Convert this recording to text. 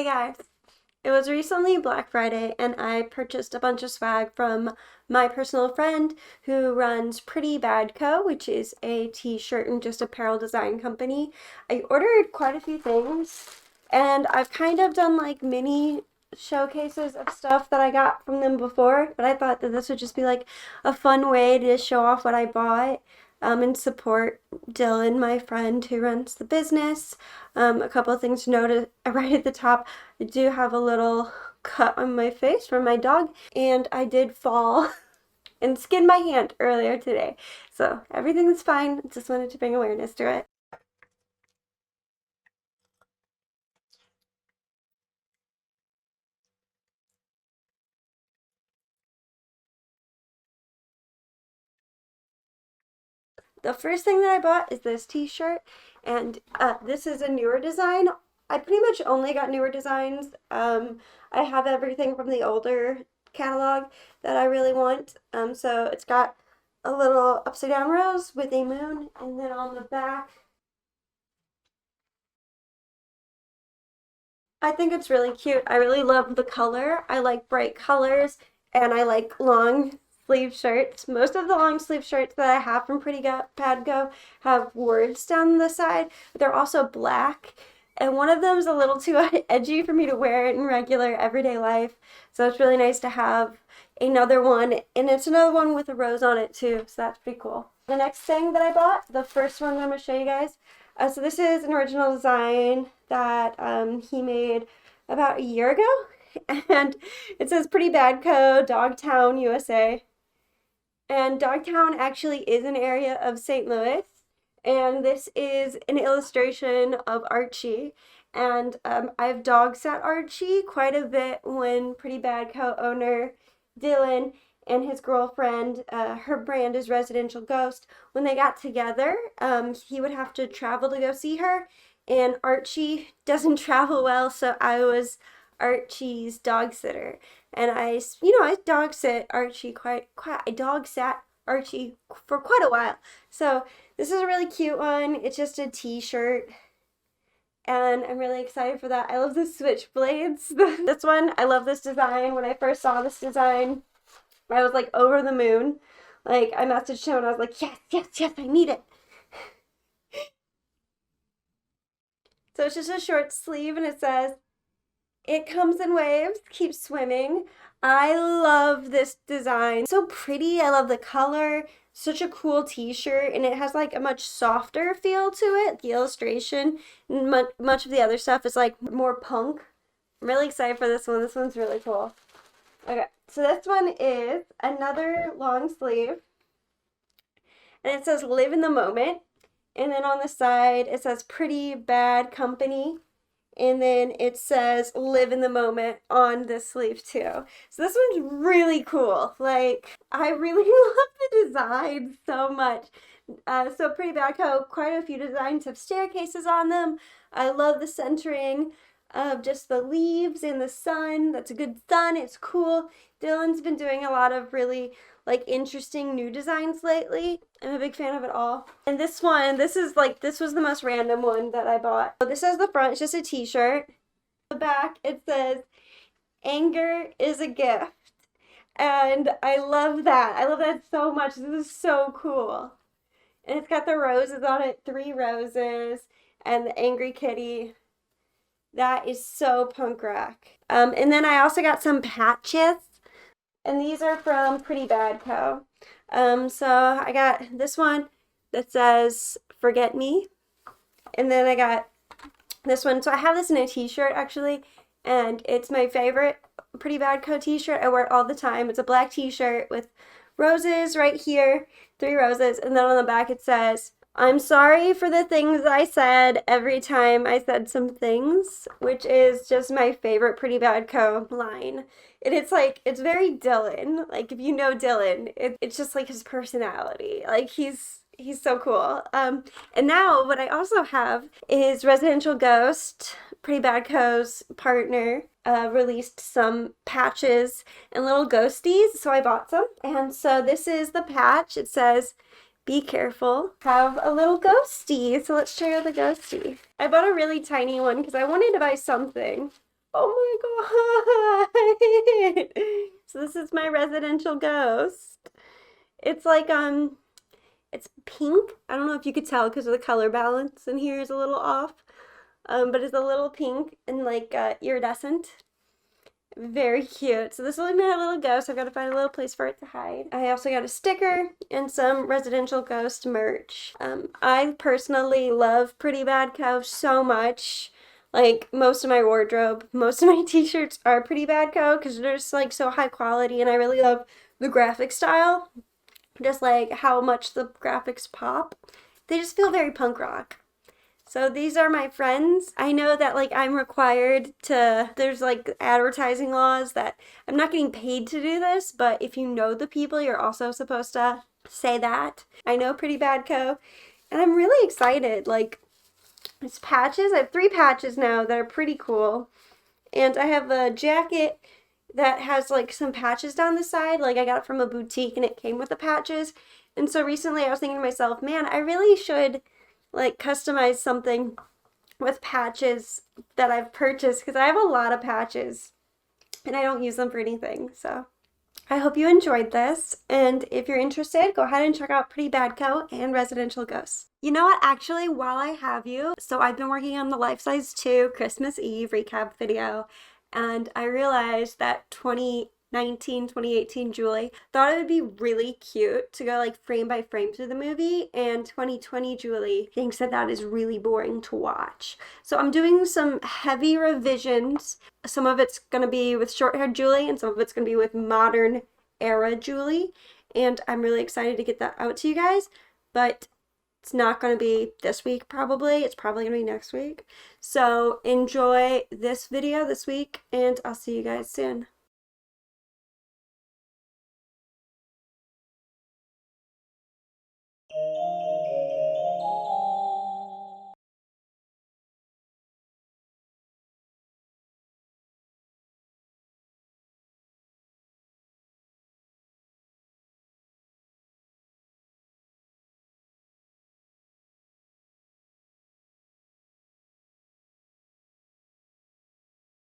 Hey guys, it was recently Black Friday and I purchased a bunch of swag from my personal friend who runs Pretty Bad Co., which is a t-shirt and just apparel design company. I ordered quite a few things and I've kind of done like mini showcases of stuff that I got from them before, but I thought that this would just be like a fun way to show off what I bought and support Dylan, my friend who runs the business. A couple of things to note right at the top. I do have a little cut on my face from my dog, and I did fall and skinned my hand earlier today. So everything's fine. Just wanted to bring awareness to it. The first thing that I bought is this t-shirt, and this is a newer design. I pretty much only got newer designs. I have everything from the older catalog that I really want. So it's got a little upside down rose with a moon, and then on the back, I think it's really cute. I really love the color. I like bright colors and I like long sleeve shirts. Most of the long sleeve shirts that I have from Bad Co. have words down the side, but they're also black. And one of them is a little too edgy for me to wear in regular everyday life. So it's really nice to have another one. And it's another one with a rose on it too. So that's pretty cool. The next thing that I bought, the first one I'm going to show you guys. So this is an original design that he made about a year ago. And it says Pretty Bad Co., Dogtown, USA. And Dogtown actually is an area of St. Louis. And this is an illustration of Archie. And I've dog sat Archie quite a bit when Pretty Bad Co. owner Dylan and his girlfriend, her brand is Residential Ghost, when they got together, he would have to travel to go see her, and Archie doesn't travel well, so I was Archie's dog sitter. And I dog sit Archie I dog sat Archie for quite a while. So this is a really cute one. It's just a t-shirt. And I'm really excited for that. I love the switchblades. This one, I love this design. When I first saw this design, I was like over the moon. Like I messaged him and I was like, yes, yes, yes, I need it. So it's just a short sleeve and it says, "It comes in waves, keep swimming." I love this design. So pretty. I love the color. Such a cool t-shirt, and it has like a much softer feel to it. The illustration, much of the other stuff is like more punk. I'm really excited for this one. This one's really cool. Okay, so this one is another long sleeve, and it says "Live in the Moment," and then on the side it says "Pretty Bad Company," and then it says "Live in the Moment" on this sleeve too. So this one's really cool. Like, I really love the design so much. So Pretty Bad Co., quite a few designs have staircases on them. I love the centering of just the leaves in the sun. That's a good sun. It's cool. Dylan's been doing a lot of really like interesting new designs lately. I'm a big fan of it all. And this one, this was the most random one that I bought. So this is the front, it's just a t-shirt. The back, it says, "Anger is a gift." And I love that. I love that so much. This is so cool. And it's got the roses on it, 3 roses, and the angry kitty. That is so punk rock. And then I also got some patches, and these are from Pretty Bad Co. So I got this one that says "Forget Me," and then I got this one. So I have this in a t-shirt actually, and it's my favorite Pretty Bad Co. t-shirt. I wear it all the time. It's a black t-shirt with roses right here, 3 roses, and then on the back it says, "I'm sorry for the things I said every time I said some things," which is just my favorite Pretty Bad Co. line. And it's like, it's very Dylan. Like, if you know Dylan, it's just like his personality. Like, he's so cool. And now what I also have is Residential Ghost, Pretty Bad Co.'s partner, released some patches and little ghosties, so I bought some. And so this is the patch. It says, "Be careful." Have a little ghosty. So let's show you the ghosty. I bought a really tiny one because I wanted to buy something. Oh my god! So this is my residential ghost. It's like, it's pink. I don't know if you could tell because of the color balance in here is a little off. But it's a little pink and like iridescent. Very cute. So this will be my little ghost. I've got to find a little place for it to hide. I also got a sticker and some residential ghost merch. I personally love Pretty Bad Cow so much. Like most of my wardrobe, most of my t-shirts are Pretty Bad Cow because they're just like so high quality, and I really love the graphic style. Just like how much the graphics pop. They just feel very punk rock. So these are my friends. I know that like I'm required to, there's like advertising laws that I'm not getting paid to do this, but if you know the people, you're also supposed to say that. I know Pretty Bad Co. And I'm really excited. Like, it's patches. I have 3 patches now that are pretty cool. And I have a jacket that has like some patches down the side. Like I got it from a boutique and it came with the patches. And so recently I was thinking to myself, man, I really should like customize something with patches that I've purchased because I have a lot of patches and I don't use them for anything. So I hope you enjoyed this, and if you're interested, go ahead and check out Pretty Bad Co. and Residential Ghosts. You know what, actually, while I have you, so I've been working on the Life Size 2 Christmas Eve recap video, and I realized that 2018 Julie thought it would be really cute to go like frame by frame through the movie, and 2020 Julie thinks that that is really boring to watch. So I'm doing some heavy revisions. Some of it's gonna be with short-haired Julie and some of it's gonna be with modern era Julie, and I'm really excited to get that out to you guys, but it's not going to be this week probably. It's probably going to be next week. So enjoy this video this week, and I'll see you guys soon.